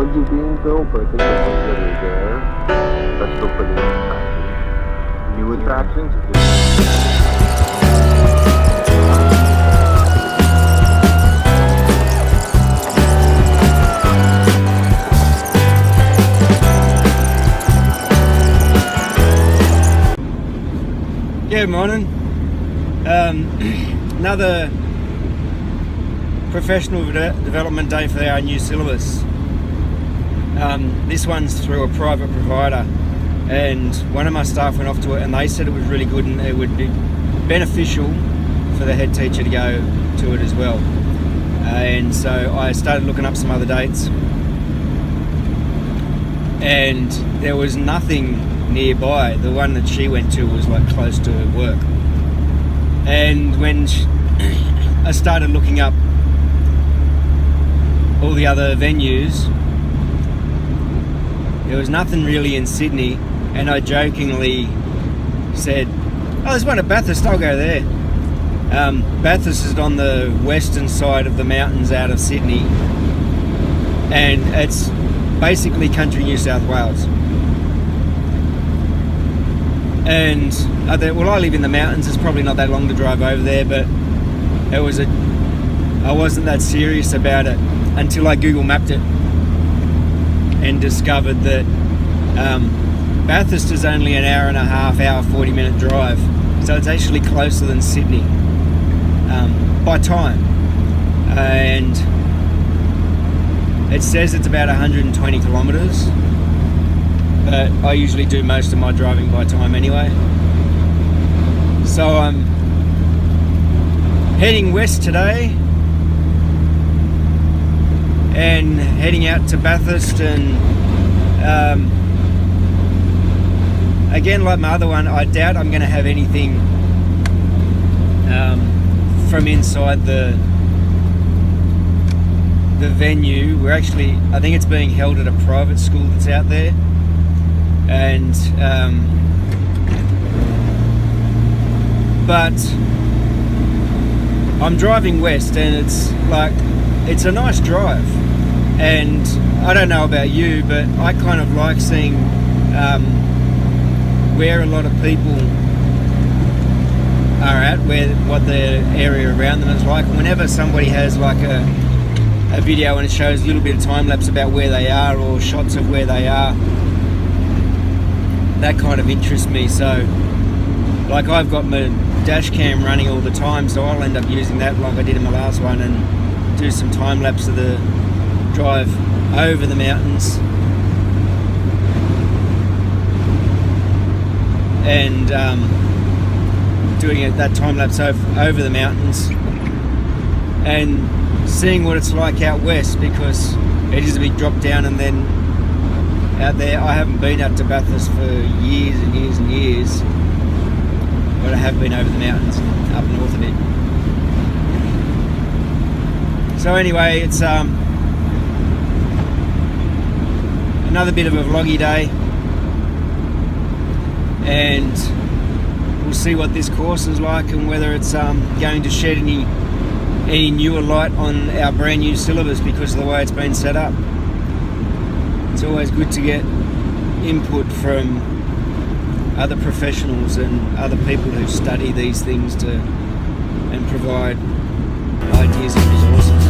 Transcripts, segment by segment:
ones are being built, but I think the ones that are there, that's still pretty new attractions. New attractions are just... Good morning. Another professional development day for our new syllabus. This one's through a private provider, and one of my staff went off to it and they said it was really good and it would be beneficial for the head teacher to go to it as well. And so I started looking up some other dates, and there was nothing nearby. The one that she went to was like close to work. And when I started looking up all the other venues, there was nothing really in Sydney, and I jokingly said, oh, there's one at Bathurst, I'll go there. Bathurst is on the western side of the mountains out of Sydney, and it's basically country New South Wales. And I thought, well, I live in the mountains, it's probably not that long to drive over there, but I wasn't that serious about it until I Google mapped it and discovered that Bathurst is only an hour and a half, 40-minute drive, so it's actually closer than Sydney by time, and it says it's about 120 kilometres, but I usually do most of my driving by time anyway. So I'm heading west today and heading out to Bathurst, and again, like my other one, I doubt I'm going to have anything from inside the venue. I think it's being held at a private school that's out there, and but I'm driving west, and it's a nice drive, and I don't know about you, but I kind of like seeing where a lot of people are at, what the area around them is like. Whenever somebody has like a video and it shows a little bit of time lapse about where they are, or shots of where they are, that kind of interests me. So like, I've got my dash cam running all the time, so I'll end up using that like I did in my last one, and do some time lapse of the drive over the mountains, and doing that time lapse over the mountains and seeing what it's like out west, because it is a big drop down. And then out there, I haven't been out to Bathurst for years and years and years, but I have been over the mountains up north a bit. So anyway, it's another bit of a vloggy day, and we'll see what this course is like, and whether it's going to shed any newer light on our brand new syllabus because of the way it's been set up. It's always good to get input from other professionals and other people who study these things and provide ideas and resources.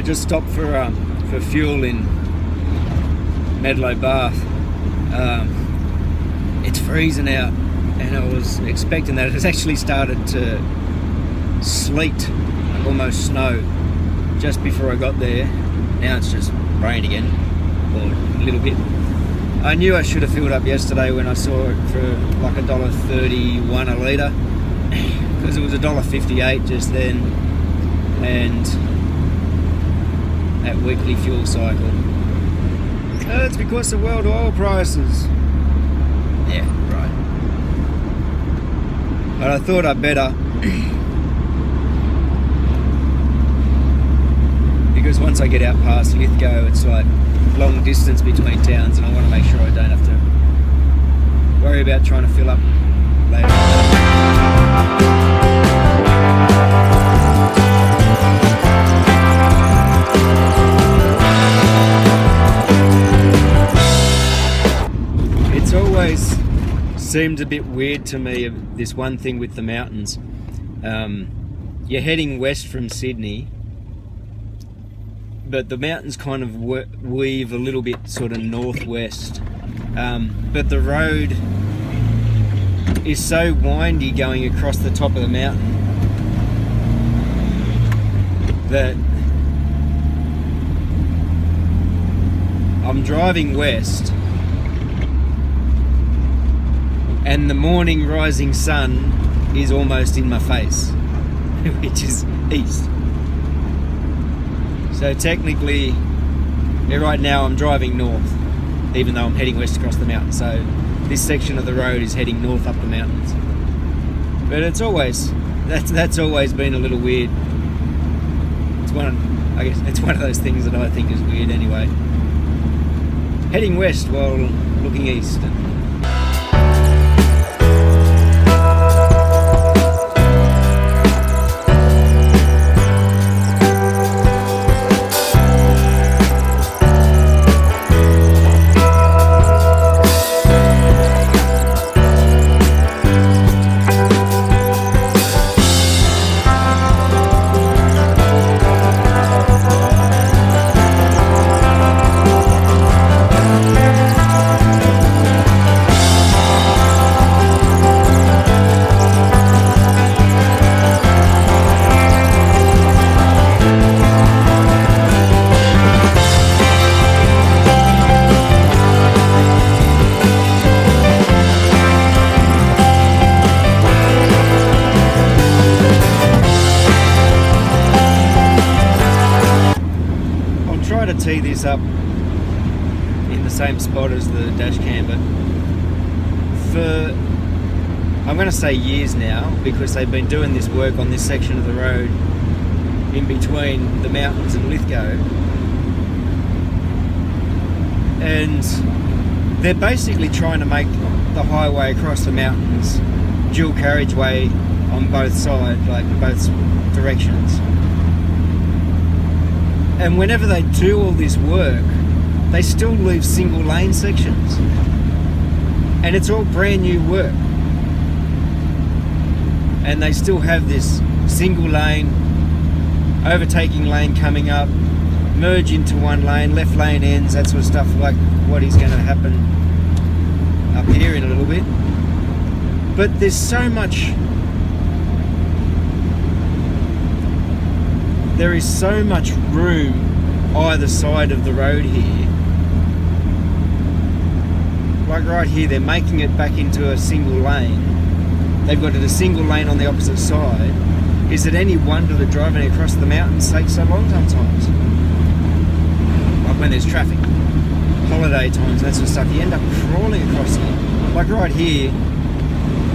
Just stopped for fuel in Medlow, Bath. It's freezing out, and I was expecting that. It has actually started to sleet, almost snow, just before I got there. Now it's just rain again, or a little bit. I knew I should have filled up yesterday when I saw it for like $1.31 a litre, because it was $1.58 just then, and at weekly fuel cycle. It's because of world oil prices. Yeah, right. But I thought I'd better, because once I get out past Lithgow, it's like long distance between towns, and I want to make sure I don't have to worry about trying to fill up later. It's always seemed a bit weird to me, this one thing with the mountains. You're heading west from Sydney, but the mountains kind of weave a little bit sort of northwest. But the road is so windy going across the top of the mountain that I'm driving west, and the morning rising sun is almost in my face, which is east. So technically, right now I'm driving north, even though I'm heading west across the mountain. So this section of the road is heading north up the mountains. But it's always, that's always been a little weird. I guess it's one of those things that I think is weird anyway. Heading west while looking east. To tee this up in the same spot as the dash cam, but for, I'm going to say years now, because they've been doing this work on this section of the road in between the mountains and Lithgow, and they're basically trying to make the highway across the mountains dual carriageway on both sides, like both directions. And whenever they do all this work, they still leave single lane sections. And it's all brand new work. And they still have this single lane, overtaking lane coming up, merge into one lane, left lane ends, that sort of stuff, like what is going to happen up here in a little bit. But there's so much, there is so much room either side of the road here. Like right here, they're making it back into a single lane. They've got it a single lane on the opposite side. Is it any wonder that driving across the mountains takes so long sometimes? Like when there's traffic, holiday times, that sort of stuff, you end up crawling across it. Like right here,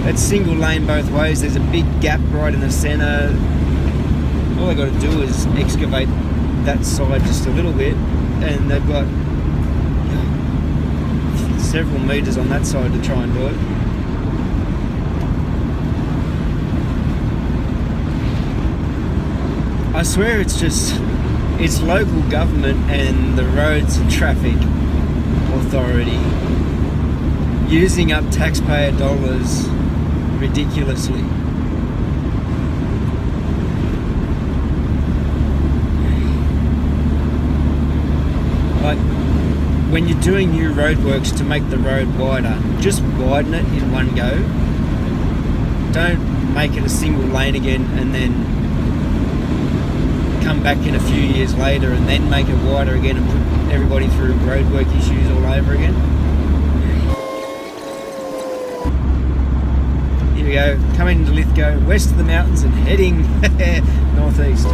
it's single lane both ways. There's a big gap right in the centre. All they got to do is excavate that side just a little bit, and they've got several metres on that side to try and do it. I swear it's local government and the Roads and Traffic Authority using up taxpayer dollars ridiculously. Like, when you're doing new roadworks to make the road wider, just widen it in one go. Don't make it a single lane again and then come back in a few years later and then make it wider again and put everybody through roadwork issues all over again. Here we go, coming into Lithgow, west of the mountains and heading northeast.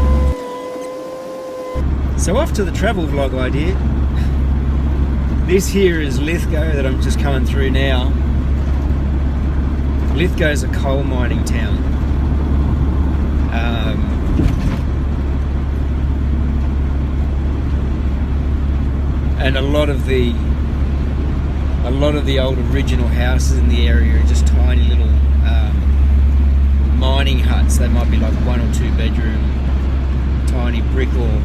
So off to the travel vlog idea. This here is Lithgow that I'm just coming through now. Lithgow's a coal mining town. And a lot of the old original houses in the area are just tiny little mining huts. They might be like 1 or 2 bedroom, tiny brick or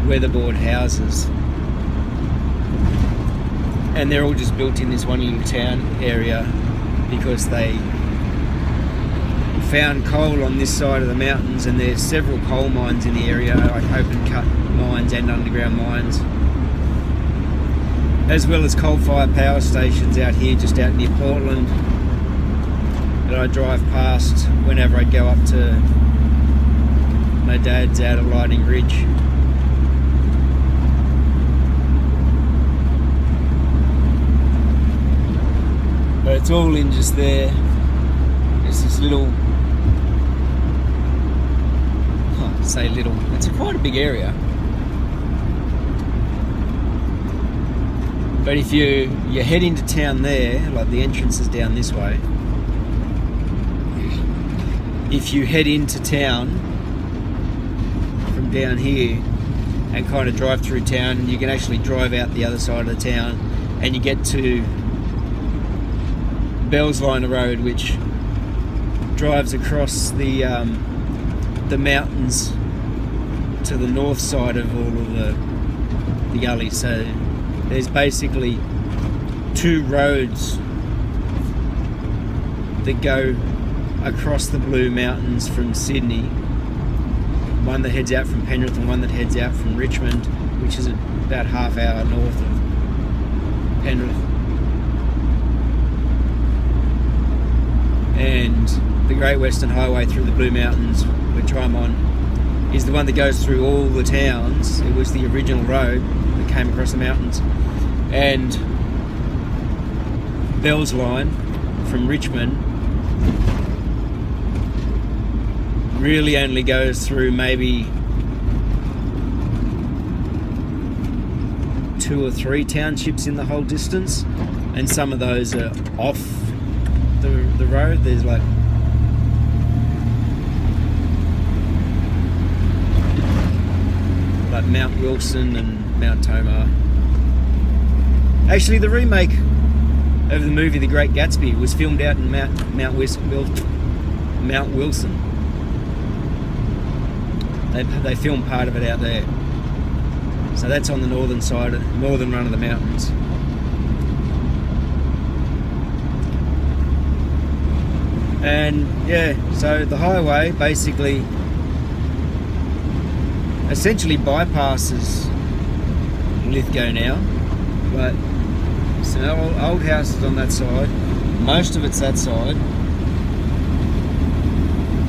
weatherboard houses, and they're all just built in this one little town area because they found coal on this side of the mountains, and there's several coal mines in the area, like open cut mines and underground mines, as well as coal-fired power stations out here just out near Portland that I drive past whenever I go up to my dad's out at Lightning Ridge. But it's all in just there. It's this little, say little, it's quite a big area. But if you head into town there, like the entrance is down this way, if you head into town from down here and kind of drive through town, you can actually drive out the other side of the town and you get to Bellsliner Road, which drives across the mountains to the north side of all of the gullies. So there's basically 2 roads that go across the Blue Mountains from Sydney. One that heads out from Penrith and one that heads out from Richmond, which is about half hour north of Penrith. And the Great Western Highway through the Blue Mountains, which I'm on, is the one that goes through all the towns. It was the original road that came across the mountains. And Bell's Line from Richmond really only goes through maybe 2 or 3 townships in the whole distance, and some of those are off the road. There's like Mount Wilson and Mount Tomah. Actually, the remake of the movie The Great Gatsby was filmed out in Mount Wilson. They filmed part of it out there. So that's on the northern side, northern run of the mountains. And yeah, so the highway basically essentially bypasses Lithgow now, but some old houses on that side, most of it's that side,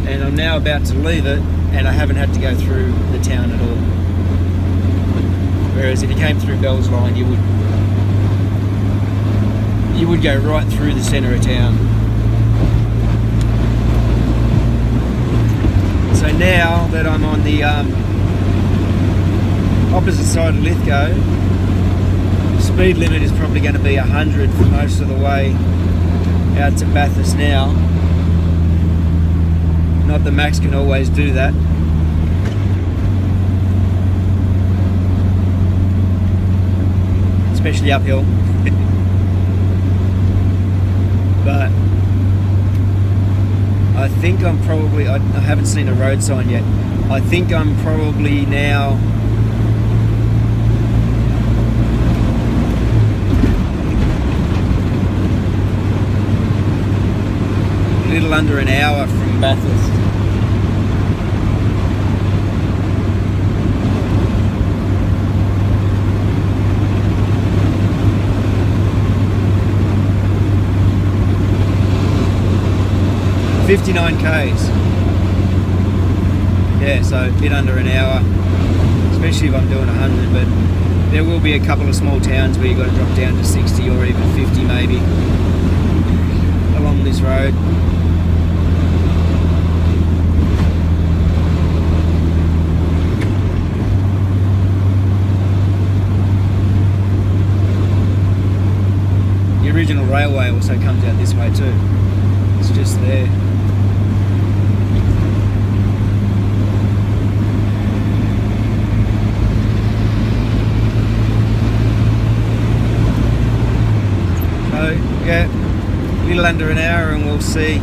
and I'm now about to leave it and I haven't had to go through the town at all. Whereas if you came through Bell's Line, you would go right through the centre of town. So now that I'm on the opposite side of Lithgow, speed limit is probably going to be 100 for most of the way out to Bathurst now. Not that Max can always do that. Especially uphill. But I think I'm probably, I haven't seen a road sign yet. I think I'm probably now a little under an hour from Bathurst. 59 k's. Yeah, so a bit under an hour, especially if I'm doing 100, but there will be a couple of small towns where you've got to drop down to 60 or even 50 maybe along this road. The original railway also comes out this way too. It's just there. So yeah, a little under an hour and we'll see.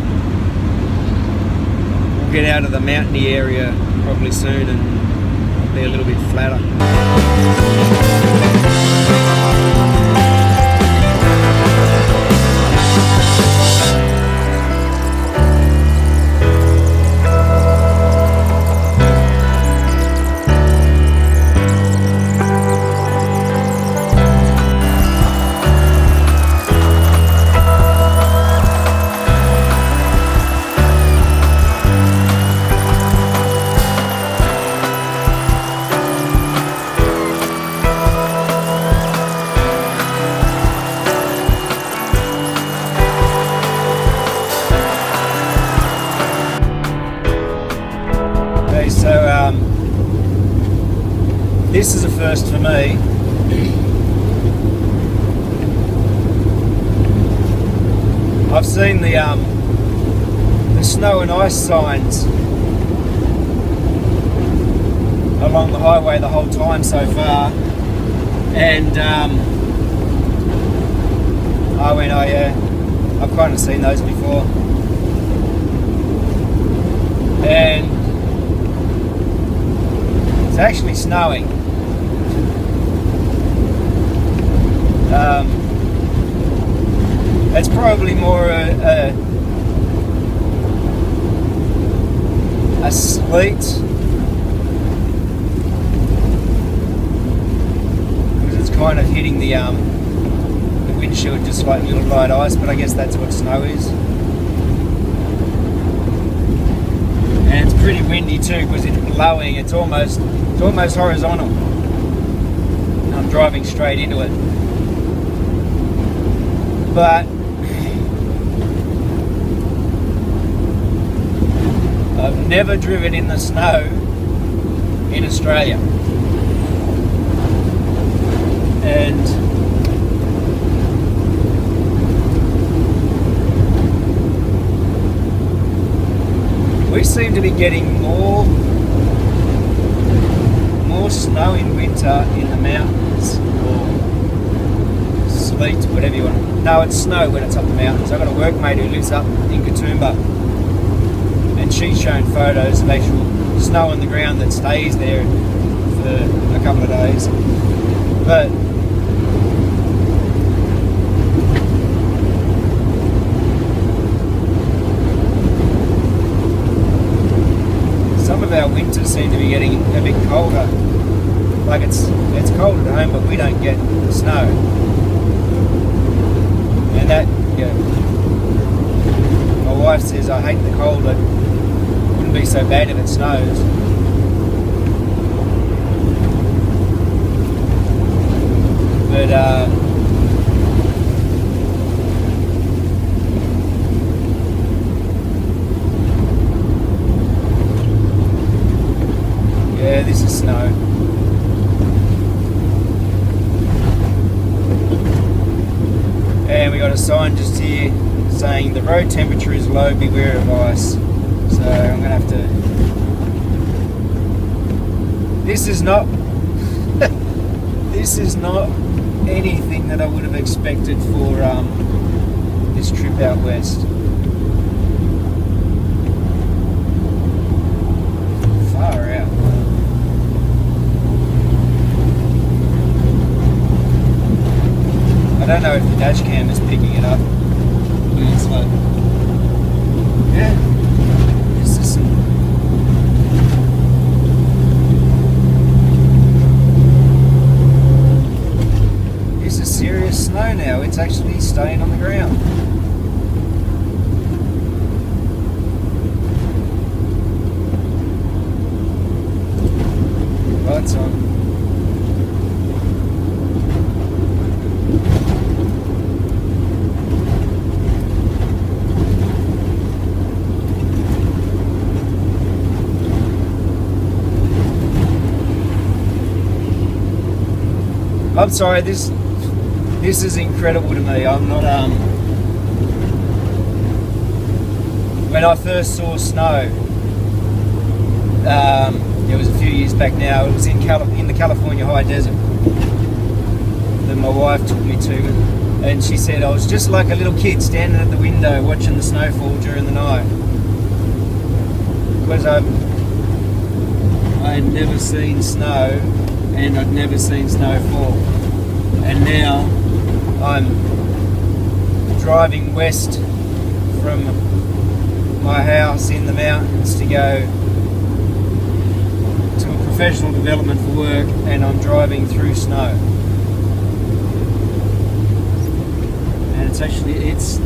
We'll get out of the mountainy area probably soon and be a little bit flatter. So this is a first for me. I've seen the snow and ice signs along the highway the whole time so far, and I've kind of seen those before, and it's actually snowing. It's probably more a sleet, because it's kind of hitting the windshield just like little light ice, but I guess that's what snow is. And it's pretty windy too because it's blowing. It's almost horizontal. And I'm driving straight into it. But I've never driven in the snow in Australia. And we seem to be getting more snow in winter in the mountains, or sleet, whatever you want. No, it's snow when it's up the mountains. I've got a workmate who lives up in Katoomba, and she's shown photos of actual snow on the ground that stays there for a couple of days. But some of our winters seem to be getting a bit colder. Like it's cold at home, but we don't get snow. And that, you know, my wife says, I hate the cold, but it wouldn't be so bad if it snows. But yeah, this is snow. And we got a sign just here saying the road temperature is low, beware of ice. So I'm gonna have to. This is not. This is not anything that I would have expected for this trip out west. Far out. I don't know if the dash cam is picking it up. It's like, yeah, this is some. This is serious snow now. It's actually staying on the ground. I'm sorry, this is incredible to me. I'm not when I first saw snow, it was a few years back now. It was in the California high desert that my wife took me to, and she said I was just like a little kid standing at the window watching the snowfall during the night, because I had never seen snow and I'd never seen snow fall. And now I'm driving west from my house in the mountains to go to a professional development for work, and I'm driving through snow. And it's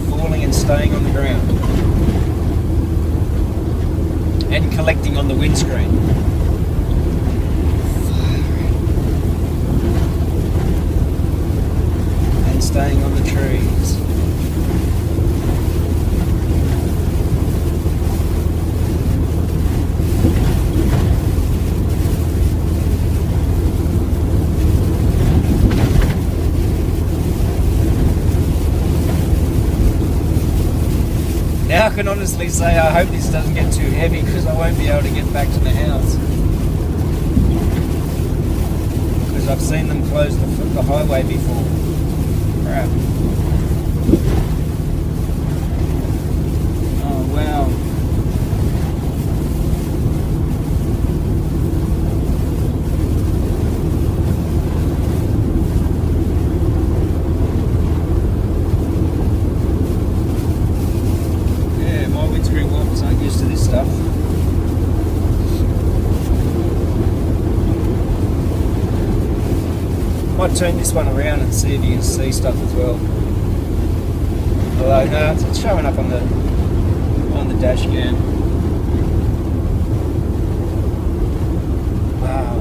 falling and staying on the ground and collecting on the windscreen. And staying on the trees. Now I can honestly say I hope this doesn't get too heavy, because I won't be able to get back to the house. Because I've seen them close the highway before. Crap. Oh wow. Aren't used to this stuff. Might turn this one around and see if you can see stuff as well. Although no, it's showing up on the dash cam. Wow.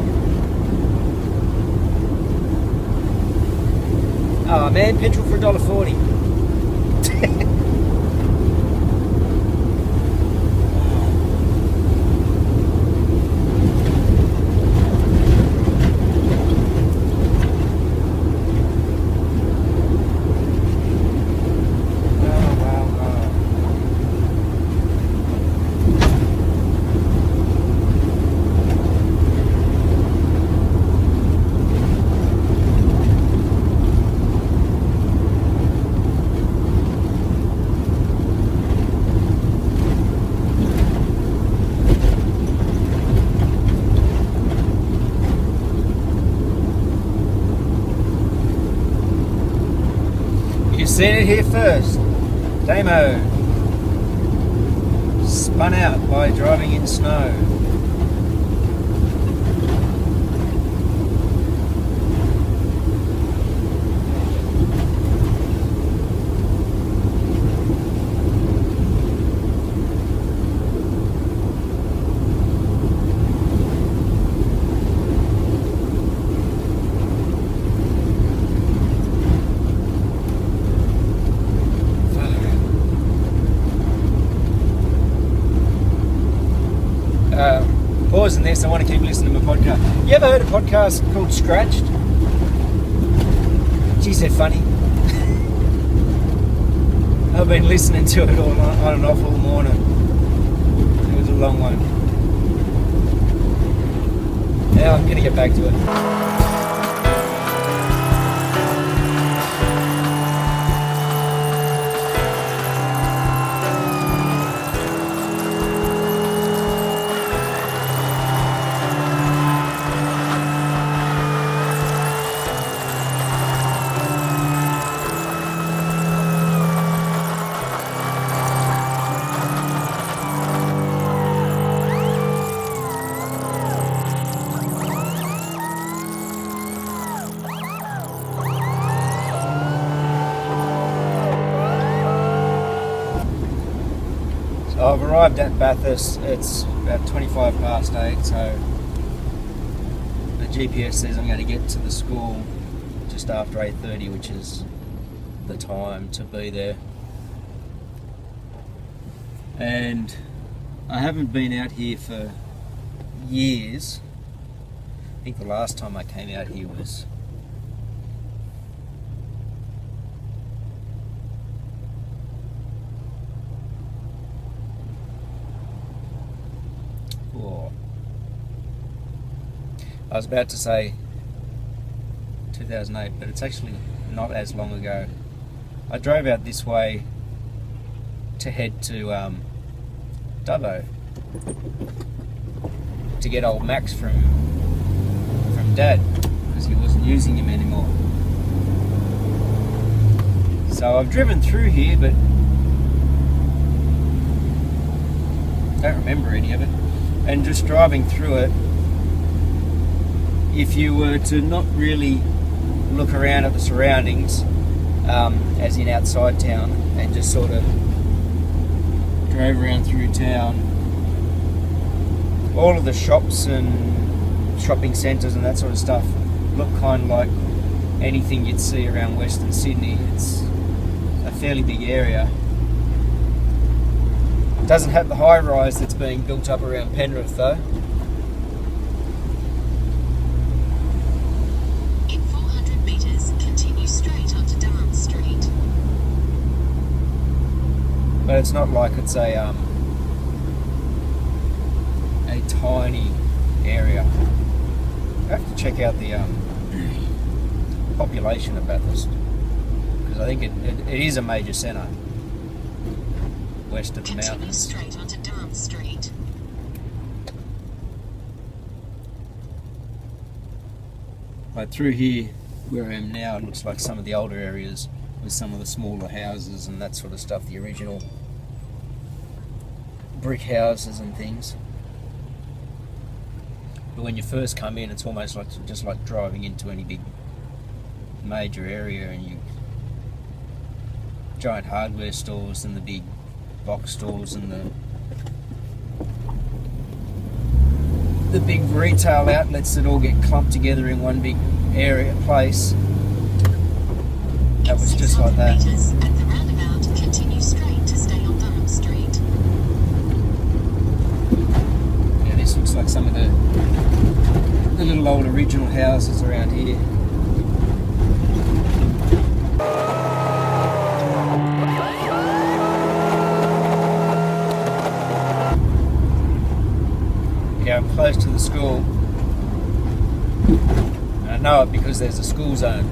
Oh man, petrol for $1.40. Seen it here first. Damo. Spun out by driving in snow. Pausing this, I want to keep listening to my podcast. You ever heard a podcast called Scratched? Geez, they're funny. I've been listening to it all on and off all morning. It was a long one. Now I'm going to get back to it. I've arrived at Bathurst. It's about 25 past 8, so the GPS says I'm going to get to the school just after 8:30, which is the time to be there. And I haven't been out here for years, I think the last time I came out here was I was about to say 2008, but it's actually not as long ago. I drove out this way to head to Dubbo to get old Max from Dad because he wasn't using him anymore. So I've driven through here, but don't remember any of it. And just driving through it, if you were to not really look around at the surroundings, as in outside town, and just sort of drove around through town, all of the shops and shopping centres and that sort of stuff look kind of like anything you'd see around Western Sydney. It's a fairly big area. It doesn't have the high rise that's being built up around Penrith though. In 400 metres, continue straight onto Durham Street. But it's not like it's a tiny area. I have to check out the population of Bathurst because I think it is a major centre west of the Continue mountains. straight onto Durham Street. But through here, where I am now, it looks like some of the older areas with some of the smaller houses and that sort of stuff, the original brick houses and things. But when you first come in, it's almost like just like driving into any big major area, and you giant hardware stores and the big box stores and the big retail outlets that all get clumped together in one big area place. That was just like that. Meters at the roundabout, continue straight to stay on Durham Street. Yeah, this looks like some of the little old original houses around here. Yeah, I'm close to the school. And I know it because there's a school zone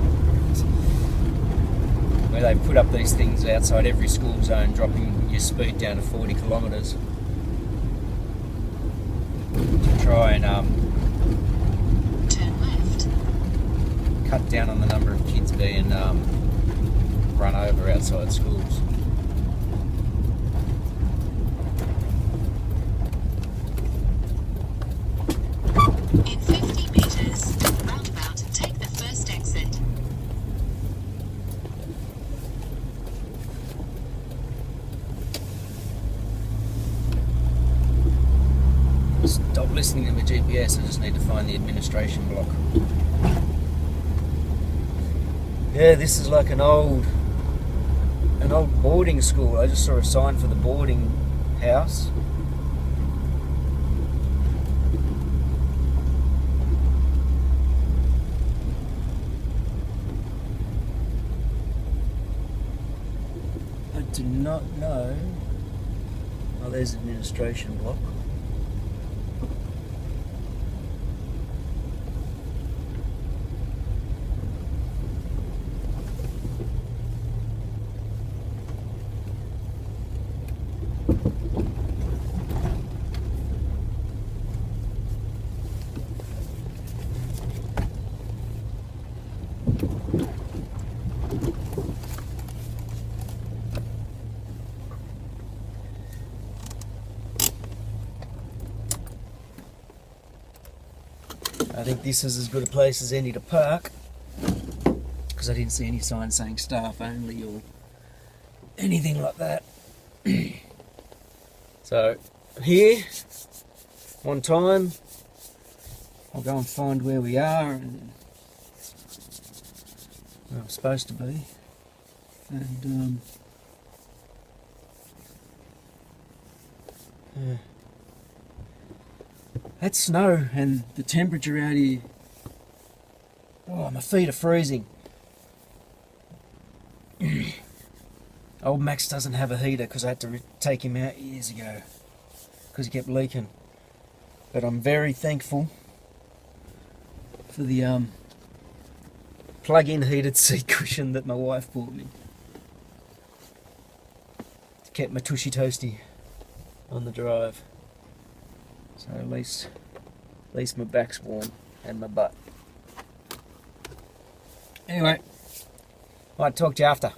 where they put up these things outside every school zone, dropping your speed down to 40 kilometres to try and Turn left. cut down on the number of kids being run over outside schools. In 50 metres, roundabout, take the first exit. Stop listening to my GPS, I just need to find the administration block. Yeah, this is like an old boarding school. I just saw a sign for the boarding house. I do not know. Oh, there's administration block. I think this is as good a place as any to park because I didn't see any sign saying staff only or anything like that. So here, one time, I'll go and find where we are and where I'm supposed to be, and yeah. That's snow, and the temperature out here Oh, my feet are freezing. Old Max doesn't have a heater because I had to take him out years ago because he kept leaking. But I'm very thankful for the plug-in heated seat cushion that my wife bought me. It kept my tushy toasty on the drive. So at least my back's warm and my butt. Anyway, might talk to you after.